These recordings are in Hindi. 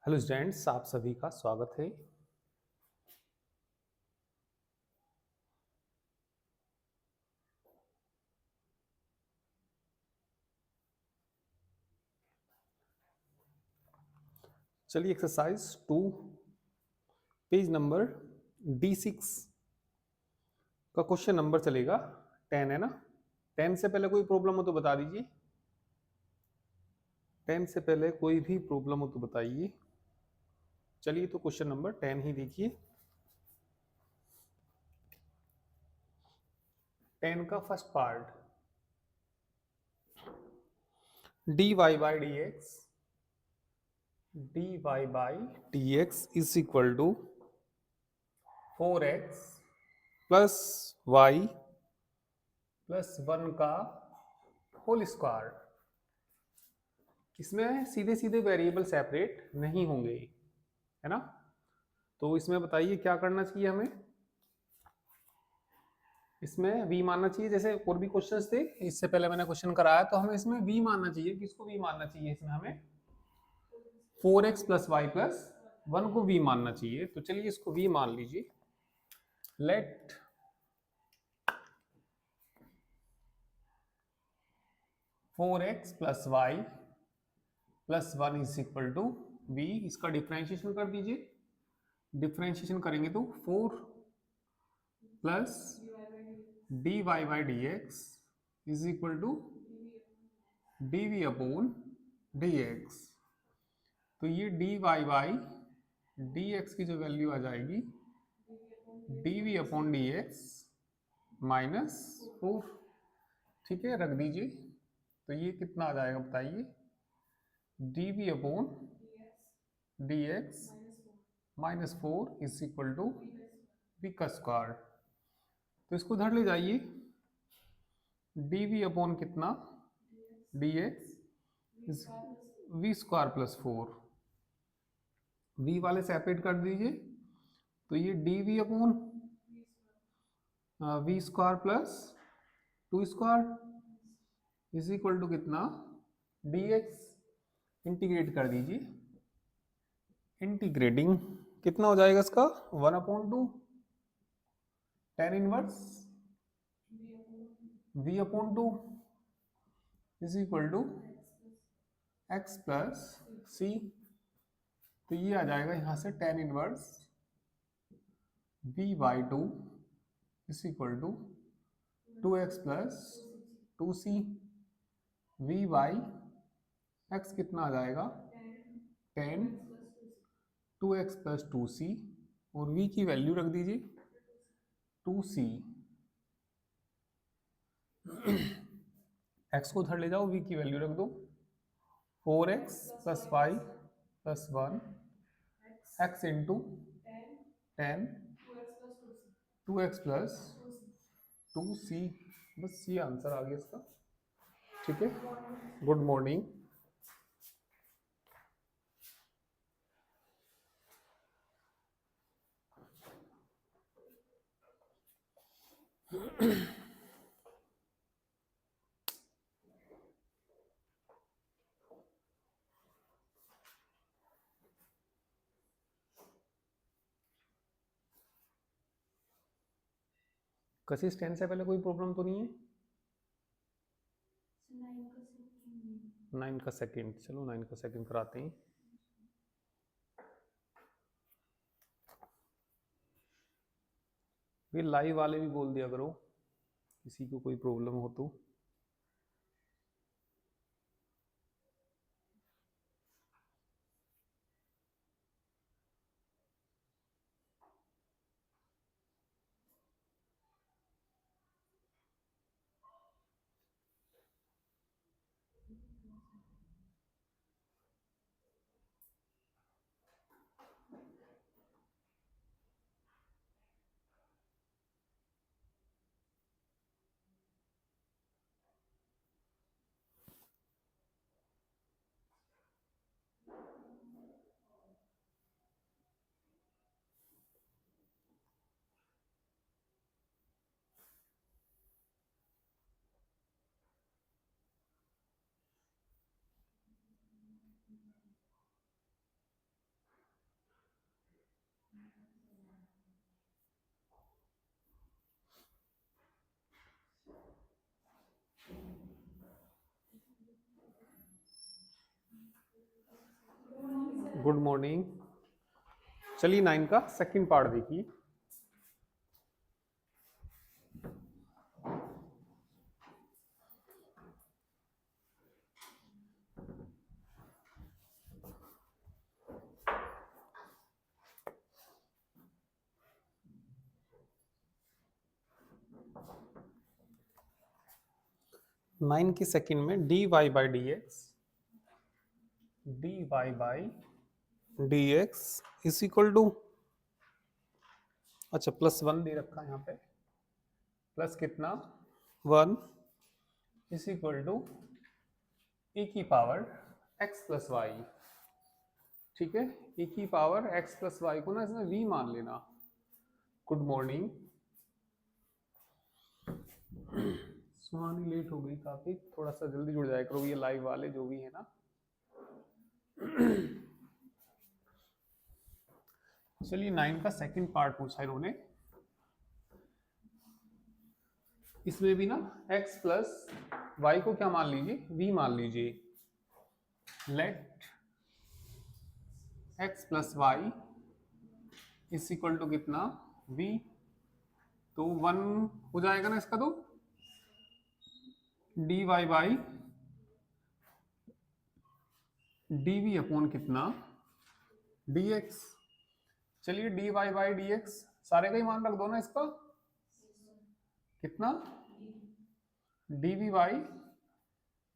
हेलो स्टूडेंट्स, आप सभी का स्वागत है। चलिए एक्सरसाइज 2 पेज नंबर D6 का क्वेश्चन नंबर चलेगा 10, है ना। 10 से पहले कोई प्रॉब्लम हो तो बता दीजिए। 10 से पहले कोई भी प्रॉब्लम हो तो बताइए। चलिए तो क्वेश्चन नंबर 10 ही देखिए। 10 का first part, dy by D x is equal to 4x plus Y plus 1 का होल स्क्वायर। इसमें सीधे सीधे वेरिएबल सेपरेट नहीं होंगे, है ना। तो इसमें बताइए क्या करना चाहिए हमें। इसमें v मानना चाहिए, जैसे और भी क्वेश्चंस थे इससे पहले मैंने क्वेश्चन कराया, तो हमें इसमें v मानना चाहिए। किसको v मानना चाहिए इसमें हमें? 4x प्लस वाई प्लस 1 को v मानना चाहिए। तो चलिए इसको v मान लीजिए। Let four X plus Y plus 1 is equal to v। इसका डिफरेंशिएशन कर दीजिए। डिफरेंशिएशन करेंगे तो 4 plus D Y by D x is equal to D we upon D x. तो ये D Y by D X की जो वैल्यू आ जाएगी D we upon D X minus 4। ठीक है, रख दीजिए। तो ये कितना आ जाएगा बताइए? D we upon D X minus 4 is equal to V का स्क्वायर। तो इसको उधर ले जाइए। डी वी अपॉन कितना? D X V square plus 4। V वाले सेपरेट कर दीजिए। तो ये D we upon we square plus 2 square is equal to कितना? D x. इंटीग्रेट कर दीजिए। इंटीग्रेटिंग कितना हो जाएगा इसका? 1/2 tan inverse v upon 2 is equal to x plus C. तो ये आ जाएगा यहां से tan inverse v by 2 is equal to 2x plus 2c। v by x कितना आ जाएगा? 10 2x प्लस 2c। और v की वैल्यू रख दीजिए 2c। x को उधर ले जाओ, v की वैल्यू रख दो 4x plus Y plus 1 x into 10 2x plus 2c। बस ये आंसर आ गया इसका। ठीक है, गुड मॉर्निंग। कशिश 10 से पहले कोई प्रॉब्लम तो नहीं है? 9 का सेकंड, चलो 9 का सेकंड कराते हैं। फिर लाइव वाले भी बोल दिया करो किसी को कोई प्रॉब्लम हो तो। Good morning. चलिए 9 का सेकंड पार्ट देखिए। नाइन के सेकंड में dy by D x is equal to, अच्छा +1 दे रखा है यहाँ पे, प्लस कितना 1 इज इक्वल टू e की पावर x प्लस वाई। ठीक है, e की पावर x प्लस वाई को ना इसमें v मान लेना। Good morning. सुहानी लेट हो गई काफी, थोड़ा सा जल्दी जुड़ जाए करो ये लाइव वाले जो भी है ना। चलिए 9 का सेकंड पार्ट पूछा इन्होंने। इसमें भी ना x प्लस वाई को क्या मान लीजिए, v मान लीजिए। Let x plus Y is equal to कितना v, तो 1 हो जाएगा ना इसका, तो dy बाई dv अपॉन कितना dx। चलिए dy बाई dx सारे का ही मान रख दो ना इसका, कितना dv by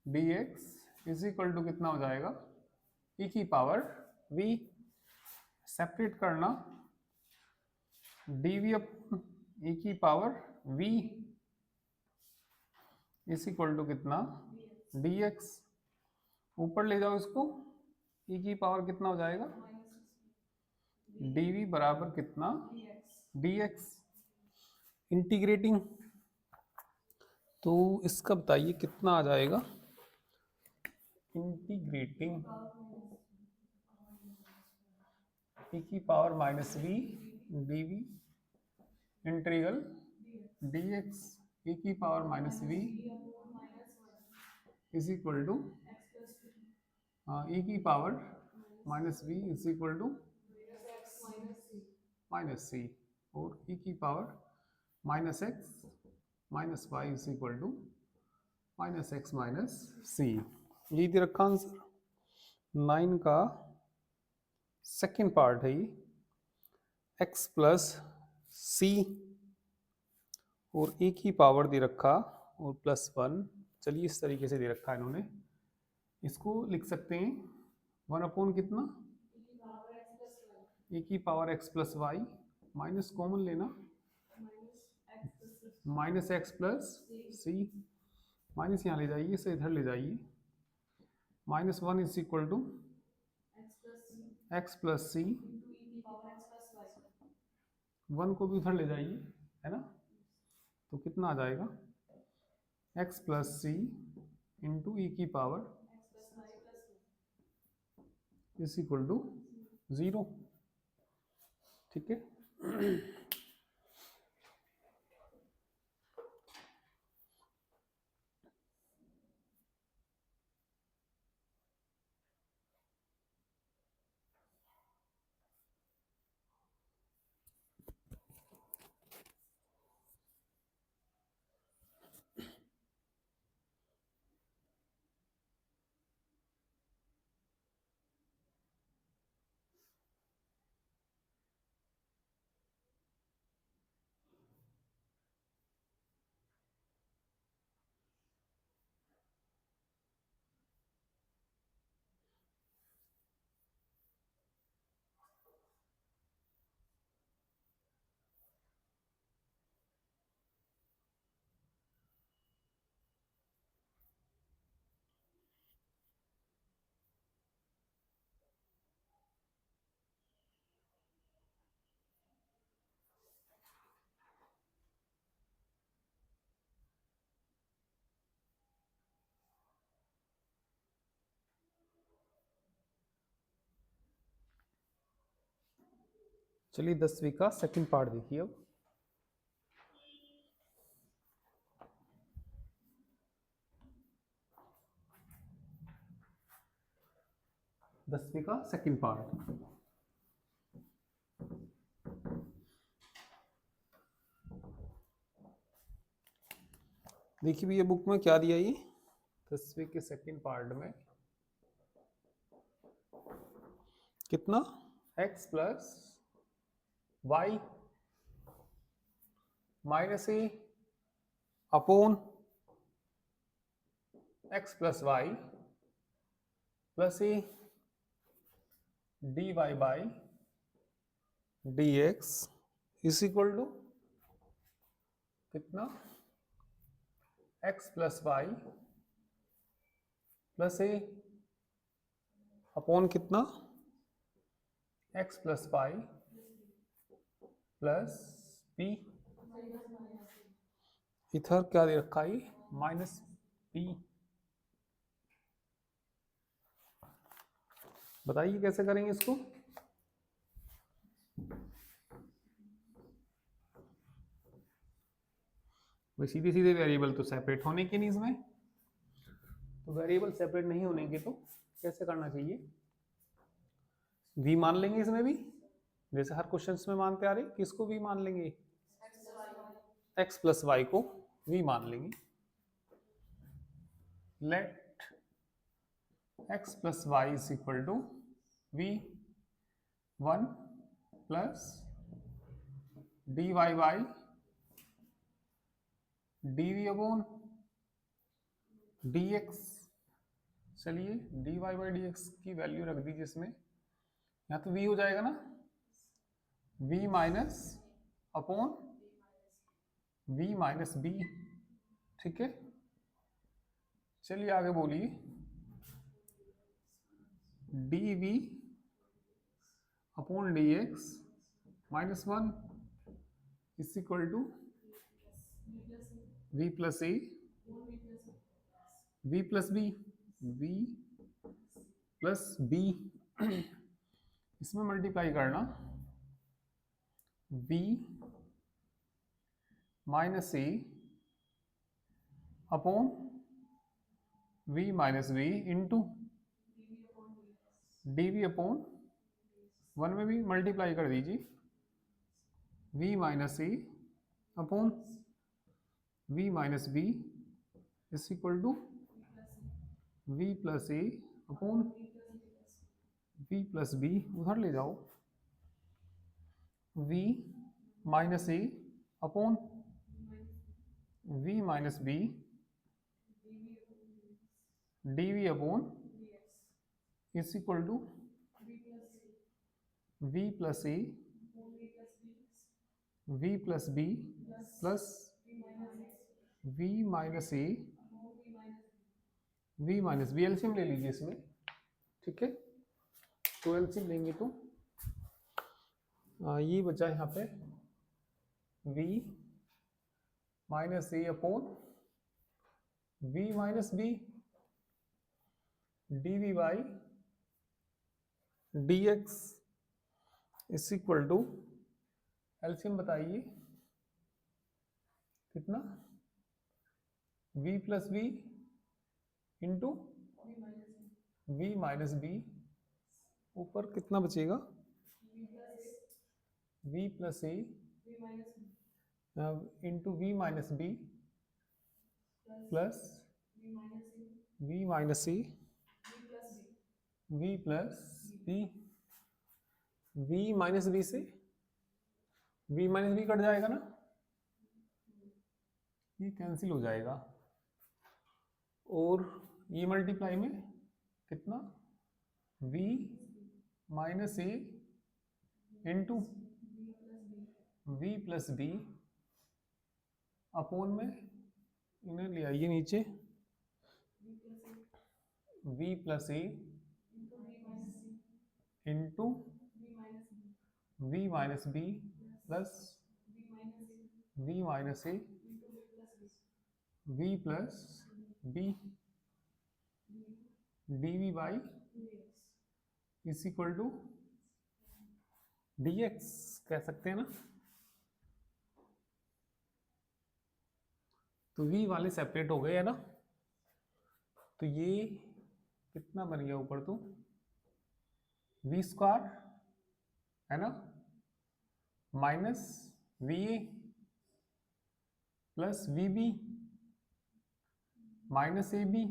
dx is equal to कितना हो जाएगा e की पावर v। सेपरेट करना dv e की power v is equal to कितना dx। ऊपर ले जाओ इसको, e की पावर कितना हो जाएगा dv बराबर कितना dx। इंटीग्रेटिंग तो इसका बताइए कितना आ जाएगा, इंटीग्रेटिंग e की power minus v dv integral dx e की power minus v is equal to e की power minus v is equal to minus C, और e की power minus x minus Y is equal to minus x minus C. यही दे रखा आंसर 9 का सेकेंड पार्ट है ये। x प्लस सी और e की पावर दे रखा और +1। चलिए इस तरीके से दे रखा है इन्होंने, इसको लिख सकते हैं 1 अपॉन कितना e की power x plus Y, minus common लेना minus X plus C, minus यहाँ ले जाइए, इसे इधर ले जाइए, -1 is equal to X plus C, 1 को भी उधर ले जाइए, है ना, तो कितना आ जाएगा x प्लस सी इंटू ई की पावर इज इक्वल टू 0। ठीक है। चलिए 10वीं का सेकंड पार्ट देखिए अब। 10वीं का सेकंड पार्ट। देखिए भैया बुक में क्या दिया, ये 10वीं के सेकंड पार्ट में कितना x plus Y minus a upon x plus Y plus a d Y by D x is equal to कितना x प्लस वाई प्लस ए अपॉन कितना x plus Y plus p, इधर क्या दे रखा है माइनस पी। बताइए कैसे करेंगे इसको। भाई सीधे सीधे वेरिएबल तो सेपरेट होने के नहीं इसमें, तो वेरिएबल सेपरेट नहीं होने के तो कैसे करना चाहिए, v मान लेंगे इसमें भी, जैसे हर क्वेश्चन में मानते आ रहे। किसको v मान लेंगे, x प्लस वाई को v मान लेंगे। Let x plus Y is equal to v1 plus D Y by dv upon dx। चलिए dy बाई dx की वैल्यू रख दीजिए इसमें, यहाँ तो v हो जाएगा ना, v minus upon v minus b, ठीक है। चलिए आगे बोलिए, dv upon dx minus 1 is equal to v plus A v plus B v plus B, इसमें मल्टीप्लाई करना v माइनस ए upon v minus B into dv upon 1 में भी मल्टीप्लाई कर दीजिए v minus A upon v minus B is equal to v plus A upon v plus B, उधर ले जाओ, v minus A upon v minus B dv upon is equal to v plus A v plus b plus v minus A v minus b. LCM ले लीजिए इसमें, ठीक है। तो एलसीएम लेंगे तो ये बचा यहाँ पे v minus A upon v minus B dv by dx is equal to, LCM बताइए कितना, v plus B into v minus B, ऊपर कितना बचेगा v plus A into v minus B plus v minus A v plus B, v minus B से v माइनस बी कट जाएगा ना, ये कैंसिल हो जाएगा, और ये मल्टीप्लाई में कितना v minus A into v plus B upon में इन्हें ले आइए नीचे, v plus A into v minus B plus v minus A v plus B dv by is equal to dx कह सकते हैं ना। तो v वाले सेपरेट हो गए है ना, तो ये कितना बन गया ऊपर, तो वी स्क्वायर है ना, minus v a plus v b minus a b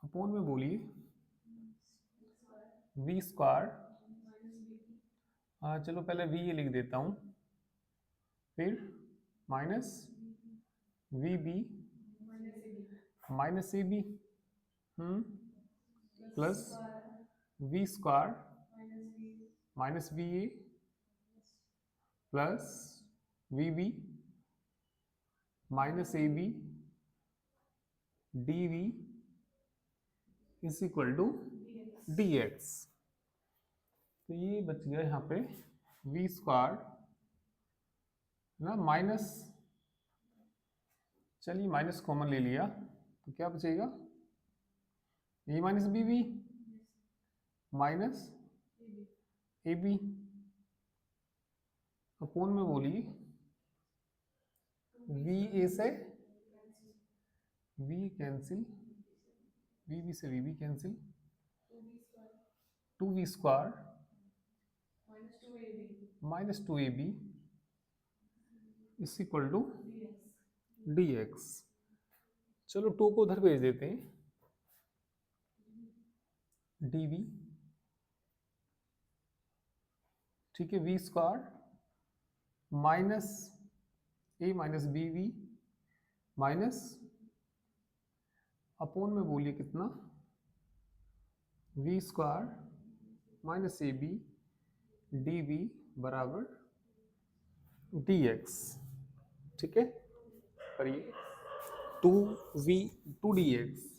upon में बोलिए वी स्क्वायर, चलो पहले वी ए लिख देता हूँ, फिर minus v b minus a b plus v square minus v a plus v b minus a b d v is equal to d x. तो ये बच गया यहाँ पे वी स्क्वायर ना, माइनस, चलिए माइनस कॉमन ले लिया तो क्या बचेगा, a minus b b minus a b upon में बोलिए वी ए से वी कैंसिल, वी बी से v b cancel, two we square minus two a b is equal to d x. चलो टू को उधर भेज देते हैं, डी वी, ठीक है, v square minus a minus b v minus upon में बोलिए कितना, v square minus a b d v बराबर डी एक्स। ठीक है, करिए two v to d x.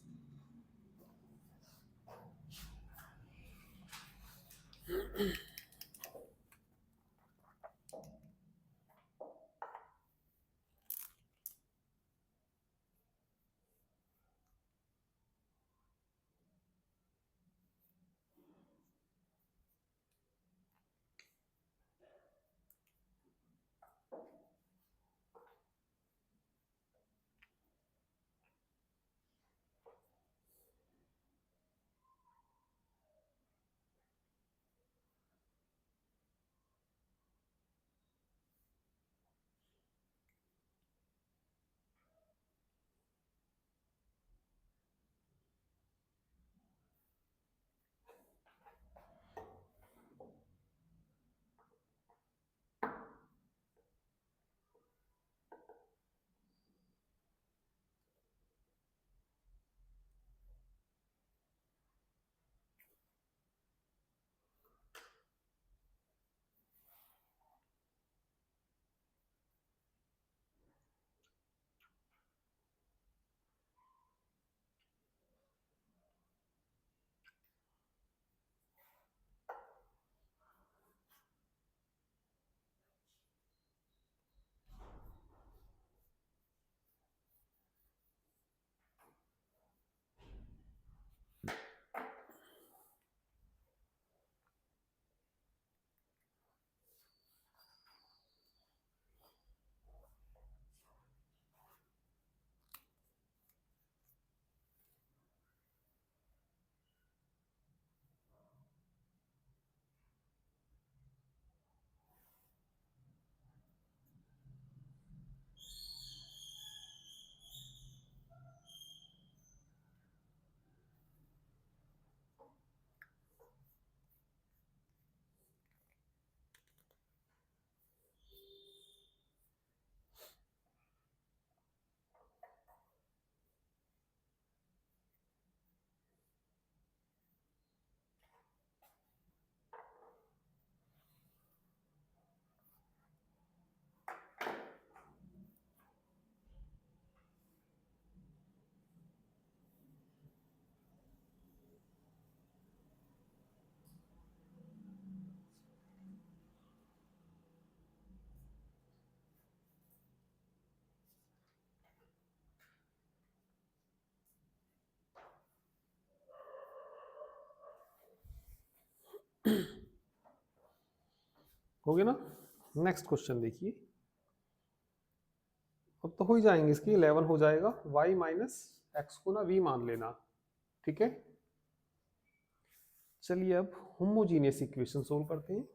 हो गया ना। नेक्स्ट क्वेश्चन देखिए, अब तो हो ही जाएंगे इसकी, 11 हो जाएगा, y माइनस एक्स को ना v मान लेना। ठीक है, चलिए अब होमोजीनियस इक्वेशन सोल्व करते हैं।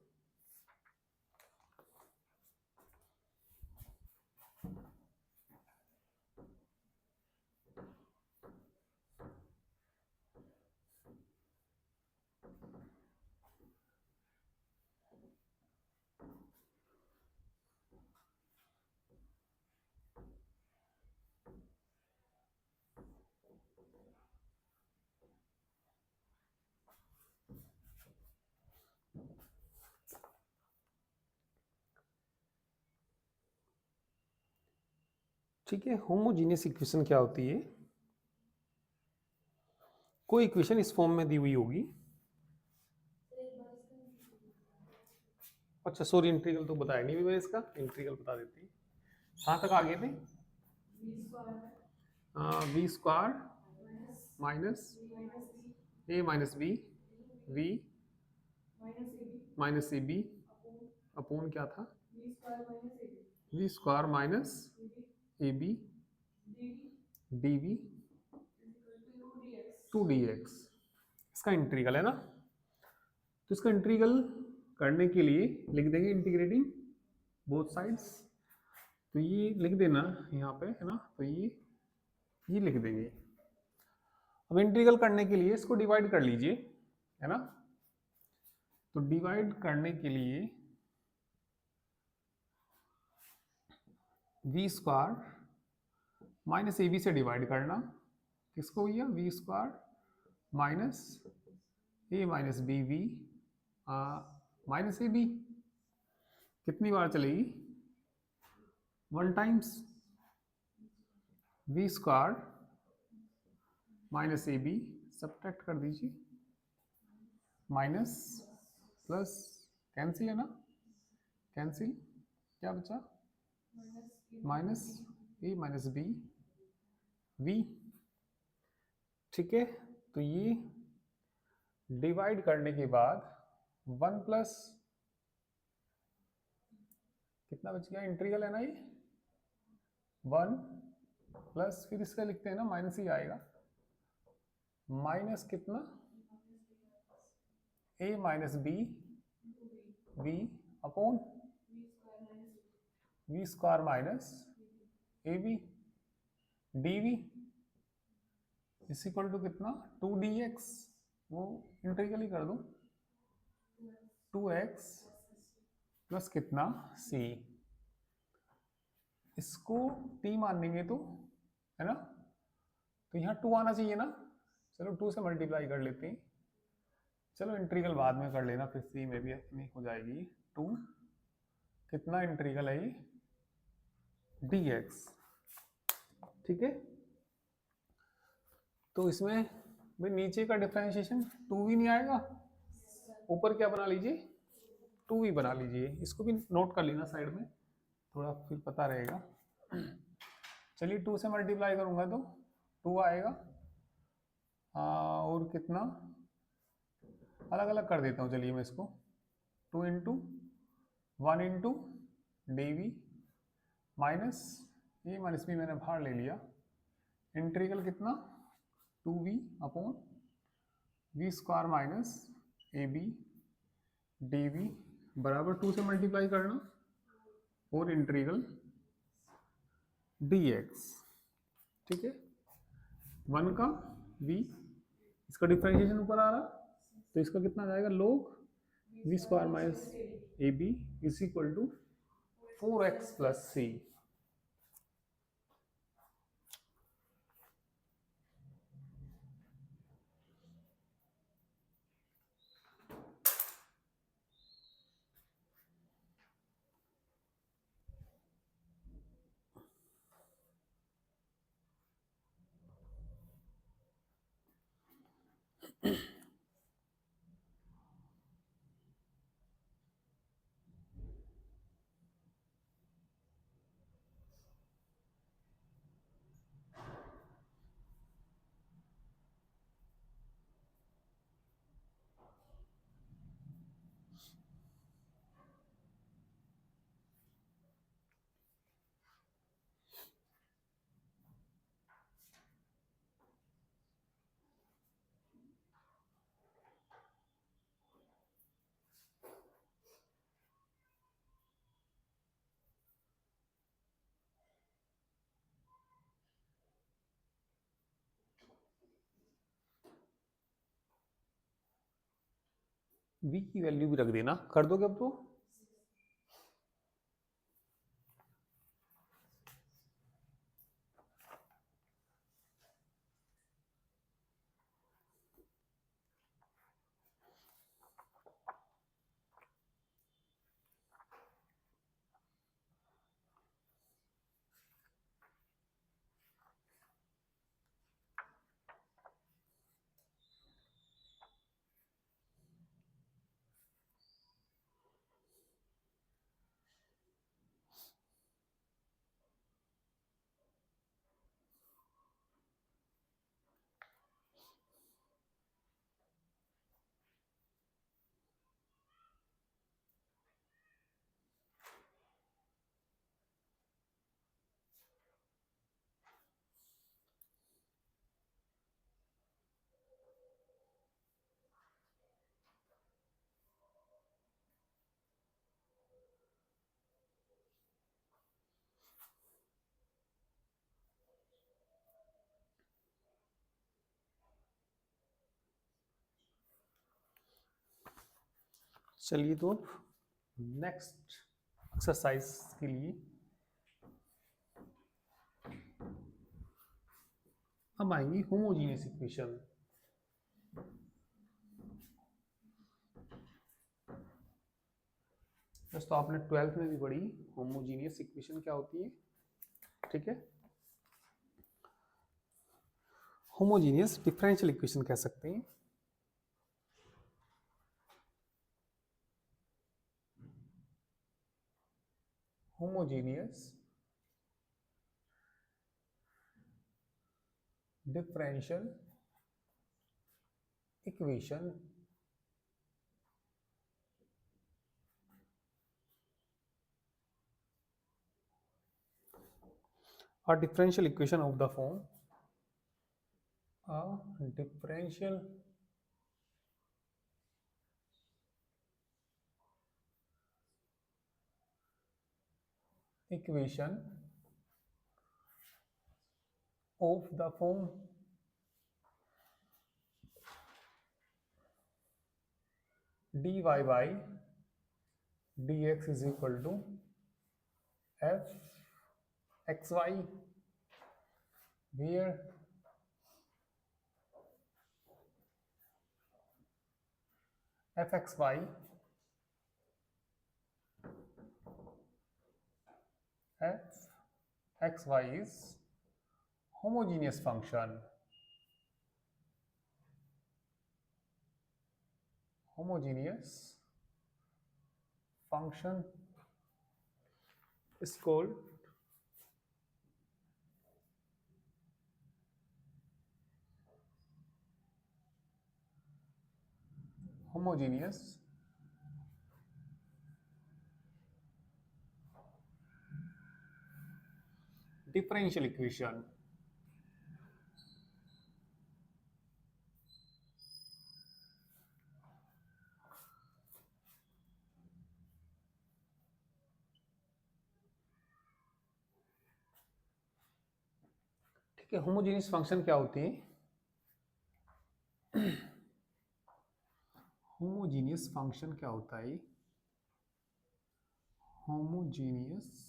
ठीक है, होमोजीनियस इक्वेशन क्या होती है? कोई इक्वेशन इस फॉर्म में दी हुई होगी। अच्छा सॉरी, इंटीग्रल तो बताया नहीं मैंने, इसका इंटीग्रल बता देती है। कहाँ तक आ गए थे? B square minus a minus b v minus a b upon क्या था? V square minus a b d v to d x. इसका इंटीग्रल है ना, तो इसका इंटीग्रल करने के लिए लिख देंगे इंटीग्रेटिंग बोथ साइड्स। तो ये लिख देना यहाँ पे, है ना, तो ये लिख देंगे। अब इंटीग्रल करने के लिए इसको डिवाइड कर लीजिए, है ना। तो डिवाइड करने के लिए v square minus a b से डिवाइड करना, किसको भैया? V square minus a minus b v minus a b. कितनी बार चलेगी? One times. V square minus a b subtract कर दीजिए, माइनस प्लस कैंसिल है ना, कैंसिल, क्या बचा? Minus a minus b v. ठीक है, तो ये डिवाइड करने के बाद वन प्लस कितना बच गया? इंटीग्रल है ना ये, वन प्लस फिर इसका लिखते हैं ना, माइनस ही आएगा, माइनस कितना? A minus b v upon we square minus a b d v is equal to कितना? To d x. वो इंटीग्रल ही कर दो, टू एक्स प्लस कितना? सी। इसको टी मान लेंगे तो, है ना, तो यहाँ टू आना चाहिए ना। चलो टू से मल्टीप्लाई कर लेते हैं। चलो इंटीग्रल बाद में कर लेना, फिर सी में भी अपनी हो जाएगी टू। कितना इंटीग्रल है ये? D x. ठीक है, तो इसमें भाई नीचे का डिफरेंशिएशन टू भी नहीं आएगा, ऊपर क्या बना लीजिए? टू भी बना लीजिए। इसको भी नोट कर लेना साइड में, थोड़ा फिर पता रहेगा। चलिए टू से मल्टीप्लाई करूंगा तो टू आएगा, और कितना अलग अलग कर देता हूँ। चलिए मैं इसको two into one into d v minus a minus b मैंने बाहर ले लिया, इंटीग्रल कितना? Two v upon we square minus a b d v बराबर टू से मल्टीप्लाई करना और इंटीग्रल डी एक्स। ठीक है, वन का वी, इसका डिफरेंशिएशन ऊपर आ रहा, तो इसका कितना आ जाएगा? Log v square minus a b is equal to 4x plus c. v की वैल्यू भी रख देना, कर दोगे अब तो। चलिए तो नेक्स्ट एक्सरसाइज के लिए हम आएंगे होमोजीनियस इक्वेशन। दोस्तों आपने 12th में भी पढ़ी होमोजीनियस इक्वेशन क्या होती है, ठीक है। होमोजीनियस डिफरेंशियल इक्वेशन कह सकते हैं। Homogeneous differential equation a differential equation of the form a differential equation of the form dy by dx is equal to f xy, where fxy fxy is homogeneous function, homogeneous function is called homogeneous differential equation। ठीक है, होमोजेनियस फंक्शन क्या होती है? होमोजीनियस फंक्शन क्या होता है? Homogeneous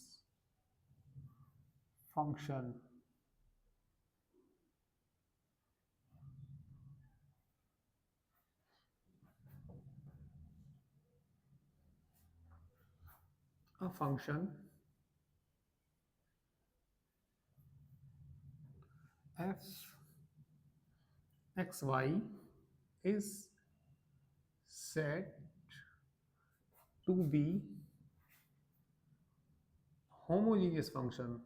function a function f xy is said to be homogeneous function,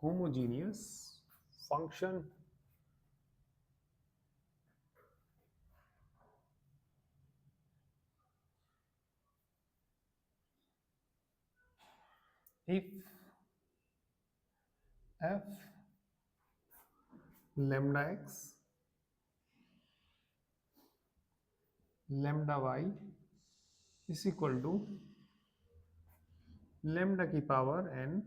homogeneous function if f lambda x lambda y is equal to lambda की पावर n।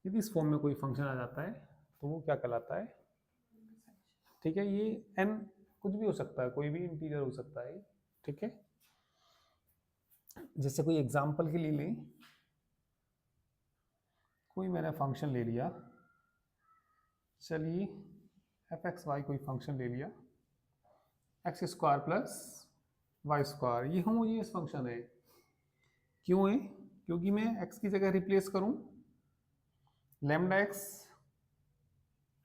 यदि इस फॉर्म में कोई फंक्शन आ जाता है तो वो क्या कहलाता है? ठीक है, ये n कुछ भी हो सकता है, कोई भी इंटीजर हो सकता है, ठीक है। जैसे कोई एग्जांपल के लिए लें, कोई मैंने फंक्शन ले लिया, चलिए एफ एक्स वाई कोई फंक्शन ले लिया, x square plus y square, ये होमोजीनियस फंक्शन है। क्यों है? क्योंकि मैं x की जगह रिप्लेस करूं लैम्डा एक्स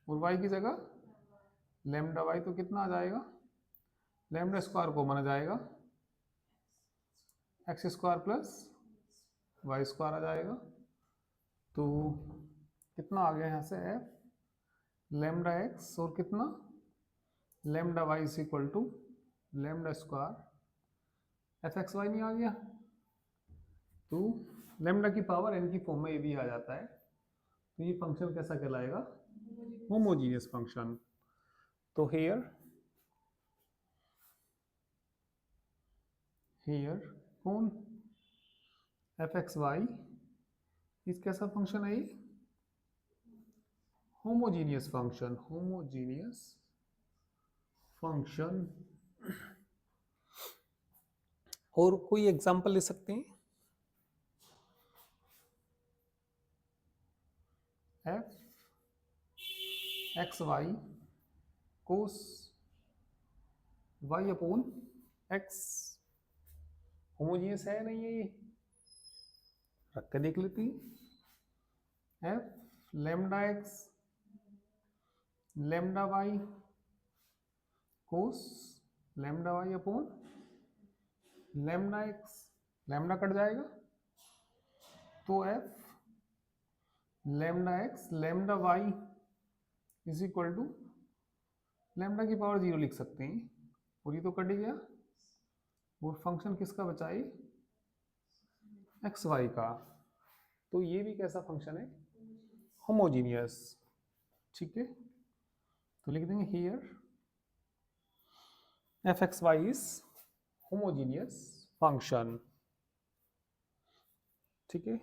और y की जगह लैम्डा वाई, तो कितना आ जाएगा, लैम्डा स्क्वायर कॉमन आ जाएगा, x square plus y square आ जाएगा। तो कितना आ गया यहाँ से, एफ लैम्डा एक्स और कितना lambda y is equal to lambda square f x y नहीं आ गया। तो लैम्डा की पावर n की फॉर्म में ये भी आ जाता है, तो ये फंक्शन कैसा कहलाएगा, होमोजीनियस फंक्शन। तो हियर कौन एफ एक्स वाई इस कैसा फंक्शन है, ये होमोजीनियस फंक्शन, होमोजीनियस फंक्शन। और कोई एग्जांपल ले सकते हैं, f x y cos y upon x, homogeneous है नहीं है, ये रख के देख लेती हैं। F lambda x lambda y cos lambda y upon lambda x, lambda cut जाएगा, तो f lambda x lambda y is equal to lambda की पावर 0 लिख सकते हैं, और ये तो कट ही गया, और फंक्शन किसका बचा है, एक्स वाई का। तो ये भी कैसा फंक्शन है, होमोजीनियस, ठीक है। तो लिख देंगे here f x y is homogeneous function, ठीक है।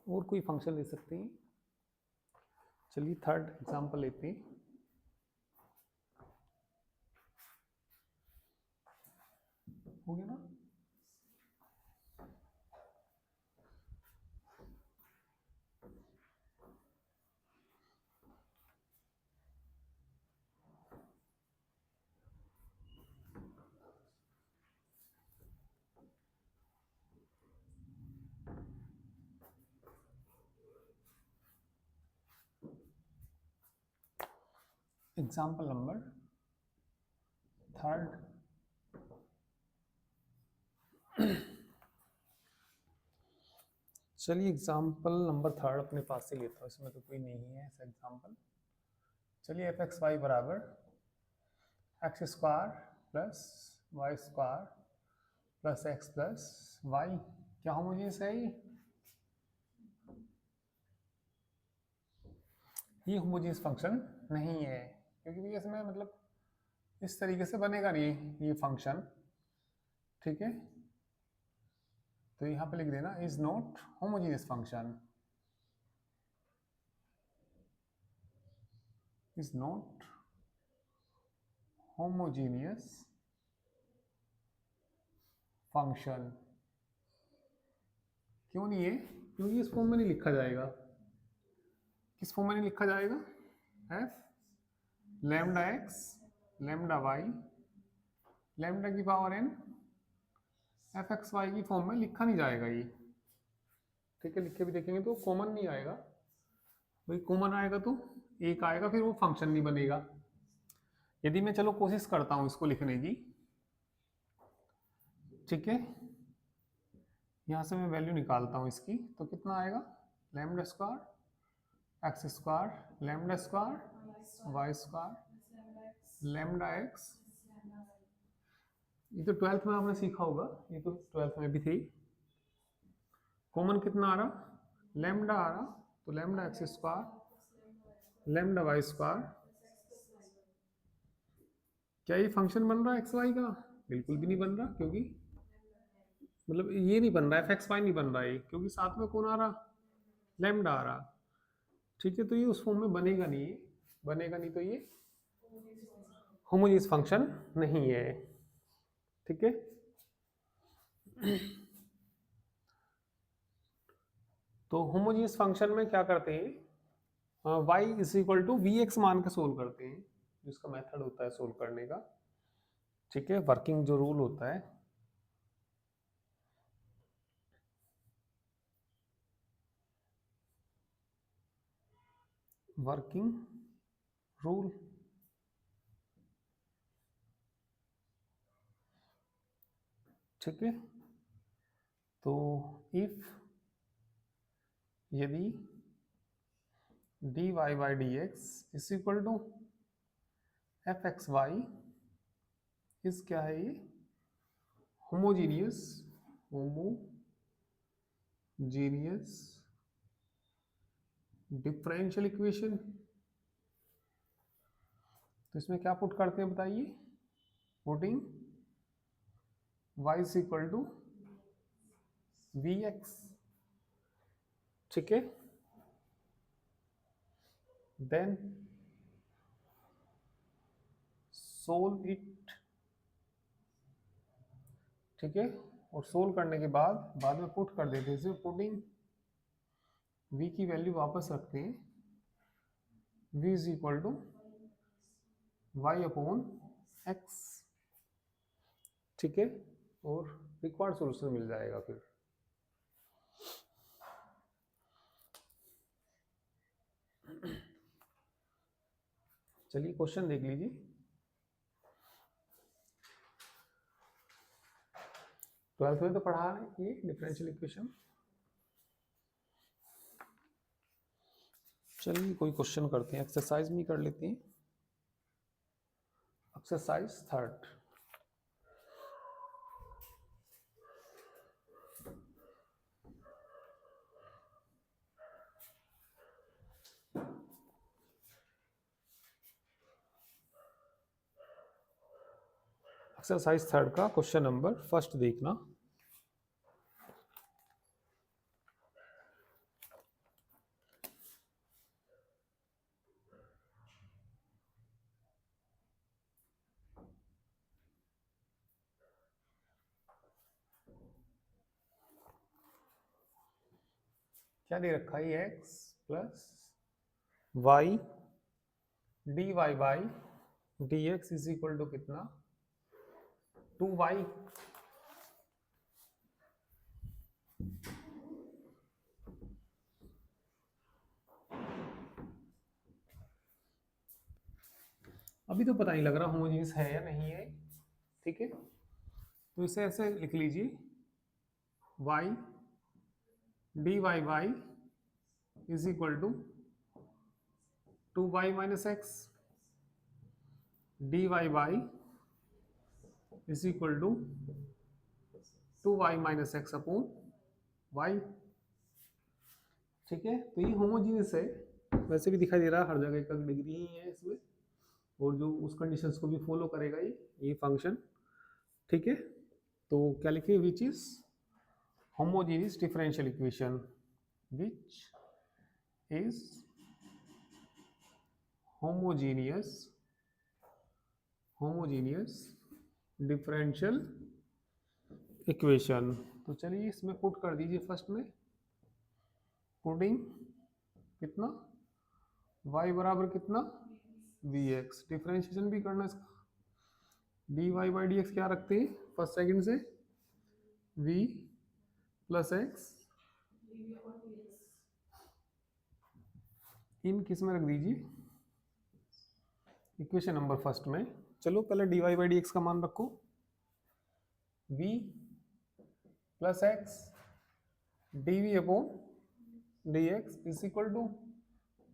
और कोई फंक्शन ले सकते हैं, चलिए थर्ड एग्जांपल लेते हैं, हो गया ना। एग्जांपल नंबर थर्ड, चलिए एग्जांपल नंबर थर्ड अपने पास से लेता हूँ, इसमें तो कोई नहीं है ऐसा एग्जांपल। चलिए एफ एक्स वाई बराबर x square plus y square plus x plus y, क्या होमोजीनियस है ये होमोजीनियस फंक्शन नहीं है, क्योंकि इसमें मतलब इस तरीके से बनेगा नहीं ये फंक्शन, ठीक है। तो यहाँ पे लिख देना is not homogeneous function, is not homogeneous function. क्यों नहीं है, क्योंकि इस फॉर्म में नहीं लिखा जाएगा। किस फॉर्म में नहीं लिखा जाएगा? F lambda x lambda y lambda की power n f x y की फॉर्म में लिखा नहीं जाएगा ये। ठीक है, लिख के भी देखेंगे तो कॉमन नहीं आएगा भाई। कॉमन आएगा तो एक आएगा, फिर वो फंक्शन नहीं बनेगा। यदि मैं चलो कोशिश करता हूं इसको लिखने की, ठीक है, यहां से मैं वैल्यू निकालता हूं इसकी, तो कितना आएगा? Lambda square x square lambda square y square lambda x. ये तो 12th में आपने सीखा होगा, ये तो 12th में भी थी। कॉमन कितना आ रहा? लैम्डा आ रहा, तो lambda x square lambda y square. क्या ये फंक्शन बन रहा है एक्स वाई का? बिल्कुल भी नहीं बन रहा, क्योंकि मतलब ये नहीं बन रहा है, एफ एक्स वाई नहीं बन रहा है, क्योंकि साथ में कौन आ रहा? लैम्डा आ रहा। ठीक है, तो ये उस फॉर्म में बनेगा नहीं, बनेगा नहीं, तो ये होमोजेनियस फंक्शन नहीं है। ठीक है, तो होमोजेनियस फंक्शन में क्या करते हैं? y is equal to v x मान के सोल्व करते हैं, जिसका मेथड होता है सोल्व करने का। ठीक है, वर्किंग जो रूल होता है, वर्किंग रूल। ठीक है, तो इफ यदि dy by D x is equal to f x y इस क्या है ये? Homogeneous differential equation. तो इसमें क्या पुट करते हैं बताइए? Putting y is equal to v x. ठीक है, देन सोल्व इट। ठीक है, और सोल्व करने के बाद में पुट कर देते हैं, इसमें पुटिंग v की वैल्यू वापस रखते हैं, v is equal to y upon x. ठीक है, और रिक्वायर्ड सॉल्यूशन मिल जाएगा फिर। चलिए क्वेश्चन देख लीजिए। ट्वेल्थ में तो पढ़ा है ये डिफरेंशियल इक्वेशन। चलिए कोई क्वेश्चन करते हैं, एक्सरसाइज भी कर लेते हैं। Exercise 3rd। एक्सरसाइज 3rd का क्वेश्चन नंबर 1 देखना। क्या दे रखा है? X plus y d Y by D x is equal to कितना? 2y। अभी तो पता नहीं लग रहा होमोजेनियस है या नहीं है। ठीक है, तो इसे ऐसे लिख लीजिए, y d Y by is equal to 2y minus x d Y by is equal to 2y minus x upon y. ठीक है, तो ये होमोजीनियस है, वैसे भी दिखाई दे रहा है हर जगह का डिग्री ही है इसमें, और जो उस कंडीशंस को भी फॉलो करेगा ये फंक्शन। ठीक है, तो क्या लिखिए? Which is homogeneous differential equation, which is homogeneous differential equation. तो चलिए इसमें पुट कर दीजिए फर्स्ट में पुडिंग कितना y बराबर कितना vx, डिफरेंशिएशन भी करना इसका, dy बाई डी एक्स क्या रखते हैं फर्स्ट सेकंड से, v प्लस एक्स इन किस में रख दीजिए, इक्वेशन नंबर फर्स्ट में। चलो पहले dy बाई डी एक्स का मान रखो, v plus x d we upon D x is equal to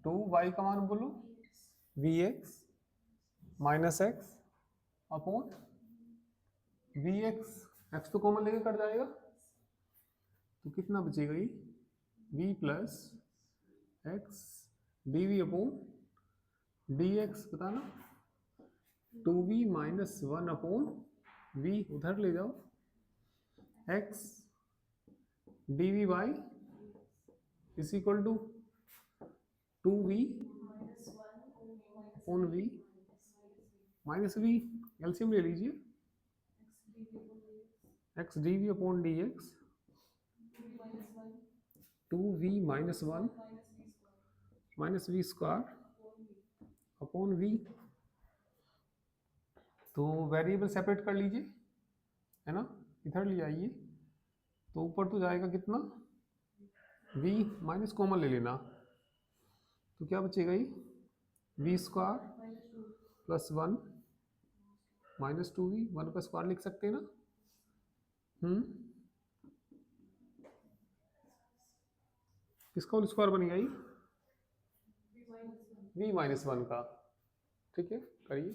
2y का मान बोलो v x minus x upon v x, x तो कॉमन लेके कट जाएगा तो कितना बचेगा ये v plus x d we upon D x, बताना 2v माइनस 1 अपॉन v, उधर ले जाओ x d v by is equal to 2v upon v minus v, LCM ले लीजिए, x d we upon D x 2v minus 1 minus v square upon v। तो वेरिएबल सेपरेट कर लीजिए, है ना, इधर ले आइए, तो ऊपर तो जाएगा कितना v माइनस कॉमन ले लेना, तो क्या बचेगा ये we square plus 1 minus 2v, 1 का स्क्वायर लिख सकते हैं ना, किसका होल स्क्वायर बनेगा ये v माइनस 1 का, ठीक है करिए।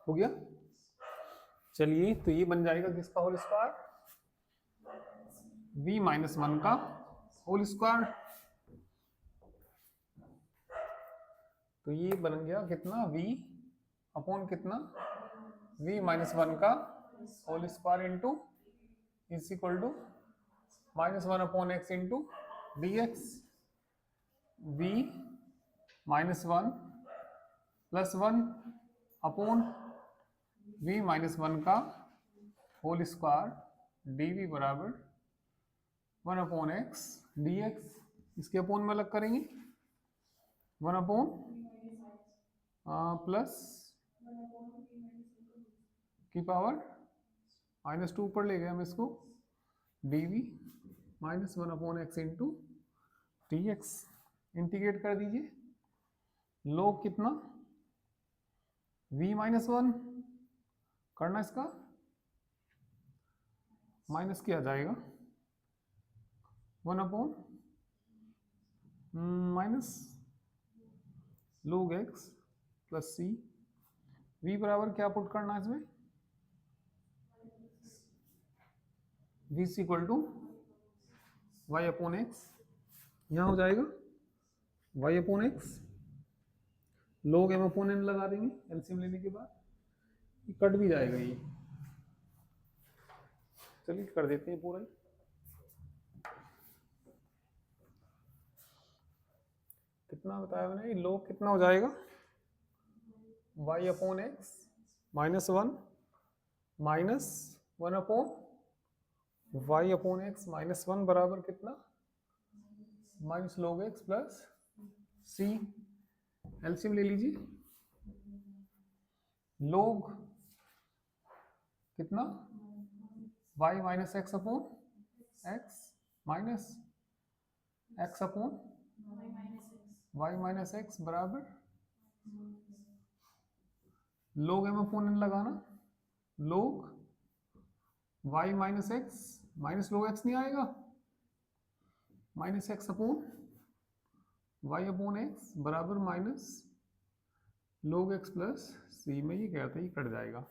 हो गया, चलिए तो ये बन जाएगा किसका होल स्क्वायर v माइनस 1 का होल स्क्वायर, तो ये बन गया कितना v अपॉन कितना v माइनस 1 का whole square into is equal to minus 1 upon x into d x, v minus 1 plus 1 upon v minus 1 का होल स्क्वायर डी वी बराबर 1 अपॉन एक्स डी एक्स, इसके अपॉन में अलग करेंगे 1 अपॉन प्लस की पावर माइनस 2 ऊपर ले गए हम इसको, d v minus 1 upon x into d x, integrate कर दीजिए, लोग कितना v माइनस 1 करना इसका माइनस किया जाएगा 1 upon minus log x plus c, v बराबर क्या पुट करना है इसमें v is equal to y upon x, यहाँ हो जाएगा y अपॉन एक्स, लोग m अपॉन n लगा देंगे एलसीएम लेने के बाद, ये कट भी जाएगा ये, चलिए कर देते हैं पूरा ही, कितना बताया मैंने, लोग कितना हो जाएगा y upon x minus 1 minus 1 upon y upon x minus 1 बराबर कितना माइनस लोग x प्लस सी, एलसीएम ले लीजिए, लोग कितना y minus x upon x minus x upon y minus x बराबर लोग m अपॉन n लगाना, log y minus x minus log x नहीं आएगा, minus x upon y upon x बराबर minus log x plus c में ये क्या था, ये कट जाएगा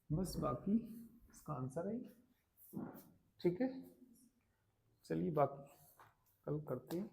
बस, बाकी इसका आंसर है। ठीक है, चलिए बाकी कल करते हैं।